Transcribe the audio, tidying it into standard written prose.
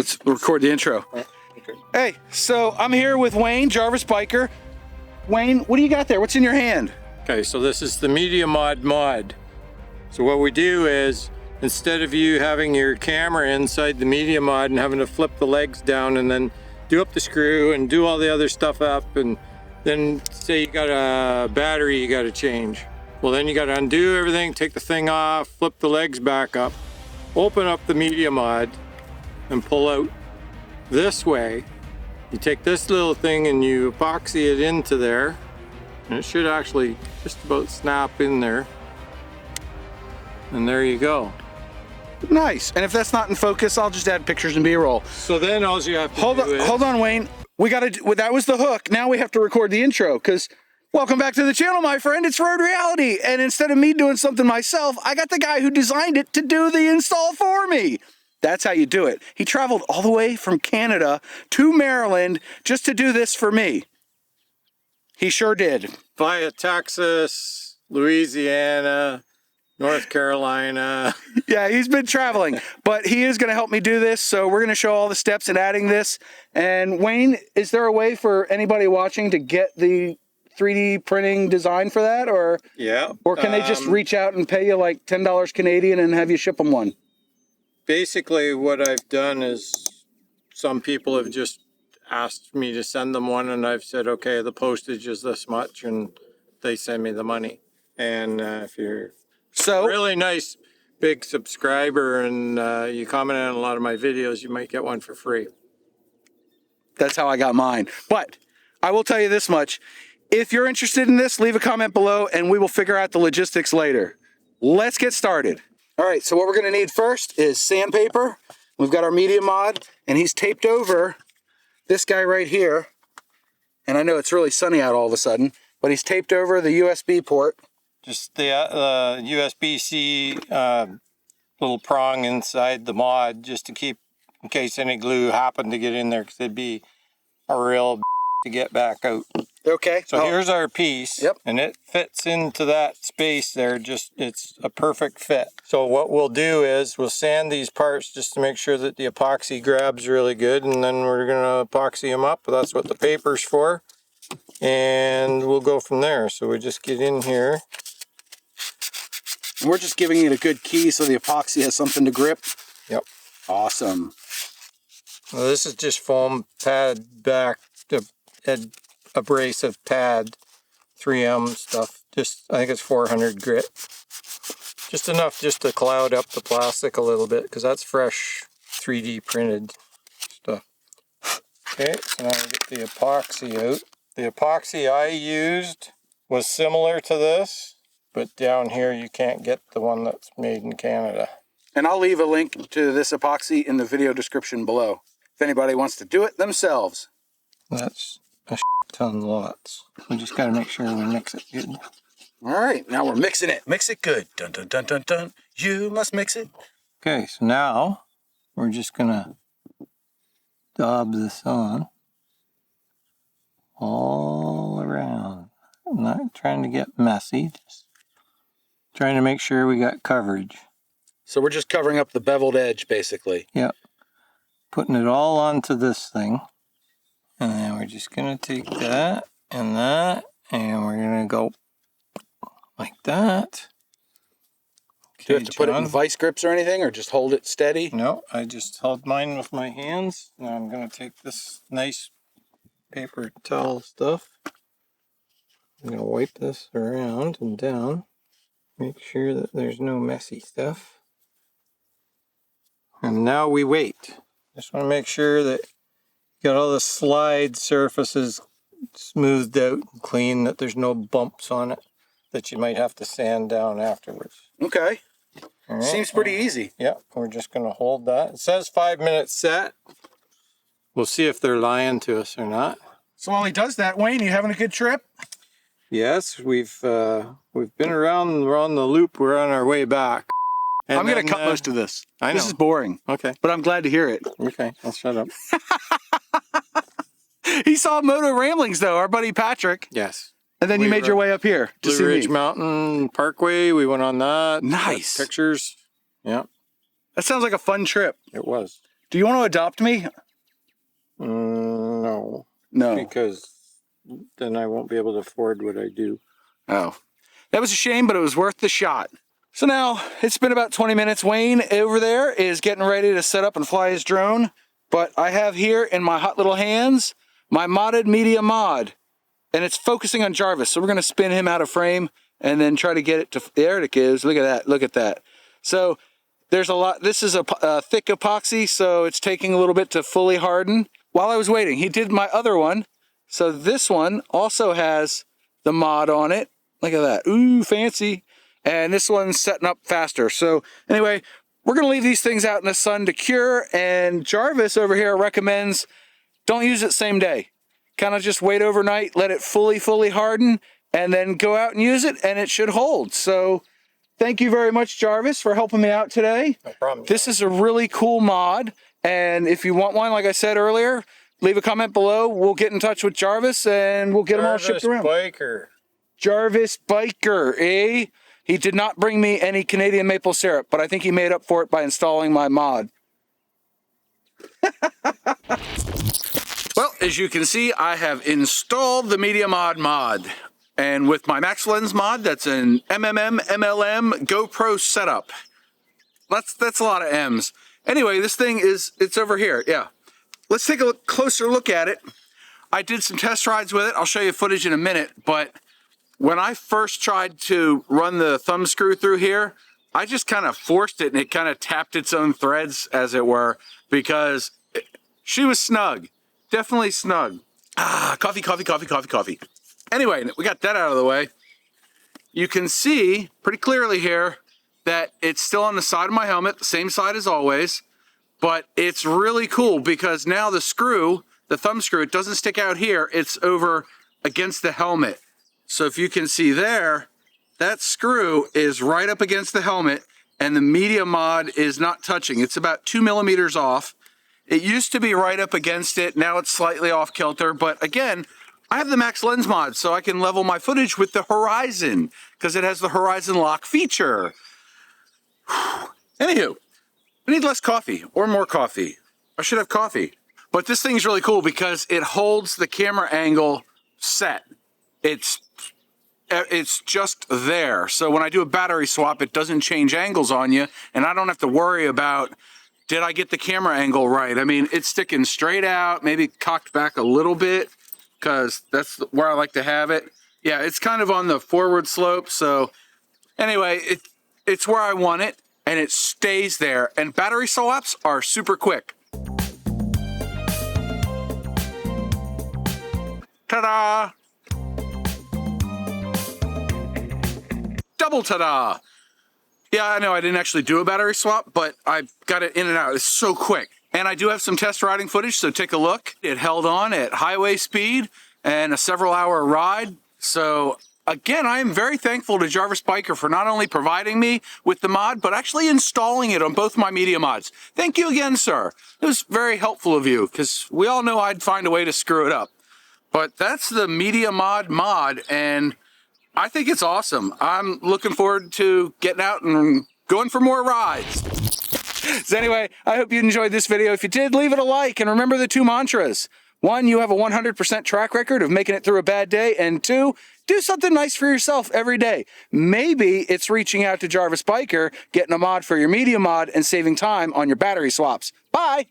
Let's record the intro. Okay. Hey, so I'm here with Wayne, Jarvis Biker. Wayne, what do you got there? What's in your hand? Okay, so this is the Media Mod. So what we do is, instead of you having your camera inside the Media Mod and having to flip the legs down and then do up the screw and do all the other stuff up, and then say you got a battery you got to change. Well, then you got to undo everything, take the thing off, flip the legs back up, open up the Media Mod, and pull out this way. You take this little thing and you epoxy it into there, and it should actually just about snap in there. And there you go. Nice. And if that's not in focus, I'll just add pictures and B-roll. So then all you have to do is... Hold on, Wayne. We got to. That was the hook. Now we have to record the intro because welcome back to the channel, my friend. It's Road Reality. And instead of me doing something myself, I got the guy who designed it to do the install for me. That's how you do it. He traveled all the way from Canada to Maryland just to do this for me. He sure did. Via Texas, Louisiana, North Carolina. Yeah, he's been traveling, but he is going to help me do this. So we're going to show all the steps in adding this. And Wayne, is there a way for anybody watching to get the 3D printing design for that? Or can they just reach out and pay you like $10 Canadian and have you ship them one? Basically what I've done is some people have just asked me to send them one, and I've said, okay, the postage is this much, and they send me the money. And if you're a really nice big subscriber and you comment on a lot of my videos, you might get one for free. That's how I got mine. But I will tell you this much. If you're interested in this, leave a comment below and we will figure out the logistics later. Let's get started. All right, so what we're going to need first is sandpaper. We've got our Media Mod, and he's taped over this guy right here. And I know it's really sunny out all of a sudden, but he's taped over the USB port. Just the USB-C little prong inside the mod, just to keep, in case any glue happened to get in there, because it'd be a real to get back out. Okay. So here's our piece. Yep. And it fits into that space there. It's a perfect fit. So what we'll do is we'll sand these parts just to make sure that the epoxy grabs really good, and then we're gonna epoxy them up. That's what the paper's for. And we'll go from there. So we just get in here. And we're just giving it a good key so the epoxy has something to grip. Yep. Awesome. Well, this is just foam pad back to abrasive pad, 3M stuff. Just, I think it's 400 grit. Just enough just to cloud up the plastic a little bit, because that's fresh 3D printed stuff. Okay, so now we get the epoxy out. The epoxy I used was similar to this, but down here you can't get the one that's made in Canada. And I'll leave a link to this epoxy in the video description below, if anybody wants to do it themselves. That's a ton lots. We just got to make sure we mix it good. All right, now we're mixing it. Mix it good. Dun, dun, dun, dun, dun. You must mix it. Okay, so now we're just going to daub this on all around. I'm not trying to get messy, just trying to make sure we got coverage. So we're just covering up the beveled edge, basically. Yep. Putting it all onto this thing. And then we're just going to take that, and we're going to go like that. Okay, do you have to put it in vice grips or anything, or just hold it steady? No, I just held mine with my hands. Now I'm going to take this nice paper towel stuff. I'm going to wipe this around and down. Make sure that there's no messy stuff. And now we wait. Just want to make sure that you got all the slide surfaces smoothed out and clean, that there's no bumps on it that you might have to sand down afterwards. Okay. All right. Seems pretty easy. Yep, we're just going to hold that. It says 5 minutes set. We'll see if they're lying to us or not. So while he does that, Wayne, you having a good trip? Yes, we've been around, we're on the loop, we're on our way back. And I'm going to cut most of this. I know. This is boring. Okay. But I'm glad to hear it. Okay, I'll shut up. He saw Moto Ramblings, though, our buddy Patrick. Yes. And then you made your way up here to see Blue Ridge me. Mountain Parkway, we went on that. Nice. Pictures. Yeah. That sounds like a fun trip. It was. Do you want to adopt me? No. No. Because then I won't be able to afford what I do. Oh. That was a shame, but it was worth the shot. So now, it's been about 20 minutes. Wayne over there is getting ready to set up and fly his drone. But I have here in my hot little hands, my modded Media Mod. And it's focusing on Jarvis. So we're going to spin him out of frame and then try to get it to, there it is. Look at that, look at that. So there's a lot, this is a thick epoxy, so it's taking a little bit to fully harden. While I was waiting, he did my other one. So this one also has the mod on it. Look at that, ooh, fancy. And this one's setting up faster. So anyway, we're gonna leave these things out in the sun to cure, and Jarvis over here recommends don't use it same day. Kind of just wait overnight, let it fully harden, and then go out and use it, and it should hold. So thank you very much, Jarvis, for helping me out today. No problem. This is a really cool mod, and if you want one, like I said earlier, leave a comment below. We'll get in touch with Jarvis, and we'll get them all shipped around. Jarvis Biker. Jarvis Biker, eh? He did not bring me any Canadian maple syrup, but I think he made up for it by installing my mod. Well, as you can see, I have installed the Media mod. And with my Max Lens mod, that's an MLM GoPro setup. That's a lot of M's. Anyway, this thing it's over here, yeah. Let's take a closer look at it. I did some test rides with it. I'll show you footage in a minute, but when I first tried to run the thumb screw through here, I just kind of forced it and it kind of tapped its own threads, as it were, because she was snug. Definitely snug. Ah, coffee. Anyway, we got that out of the way. You can see pretty clearly here that it's still on the side of my helmet, the same side as always, but it's really cool because now the screw, the thumb screw, it doesn't stick out here, it's over against the helmet. So if you can see there, that screw is right up against the helmet and the Media Mod is not touching. It's about 2 millimeters off. It used to be right up against it. Now it's slightly off kilter. But again, I have the Max Lens mod, so I can level my footage with the horizon because it has the horizon lock feature. Anywho, I need less coffee or more coffee. I should have coffee. But this thing's really cool because it holds the camera angle set. It's just there. So when I do a battery swap, it doesn't change angles on you, and I don't have to worry about, did I get the camera angle right? I mean, it's sticking straight out, maybe cocked back a little bit, because that's where I like to have it. Yeah, it's kind of on the forward slope, so anyway, it's where I want it, and it stays there, and battery swaps are super quick. Ta-da! Double ta-da! Yeah, I know I didn't actually do a battery swap, but I got it in and out. It's so quick. And I do have some test riding footage, so take a look. It held on at highway speed and a several-hour ride. So again, I am very thankful to Jarvis Biker for not only providing me with the mod, but actually installing it on both my Media Mods. Thank you again, sir. It was very helpful of you, because we all know I'd find a way to screw it up. But that's the Media Mod, and I think it's awesome. I'm looking forward to getting out and going for more rides. So anyway, I hope you enjoyed this video. If you did, leave it a like, and remember the 2 mantras. 1, you have a 100% track record of making it through a bad day, and 2, do something nice for yourself every day. Maybe it's reaching out to Jarvis Biker, getting a mod for your Media Mod, and saving time on your battery swaps. Bye!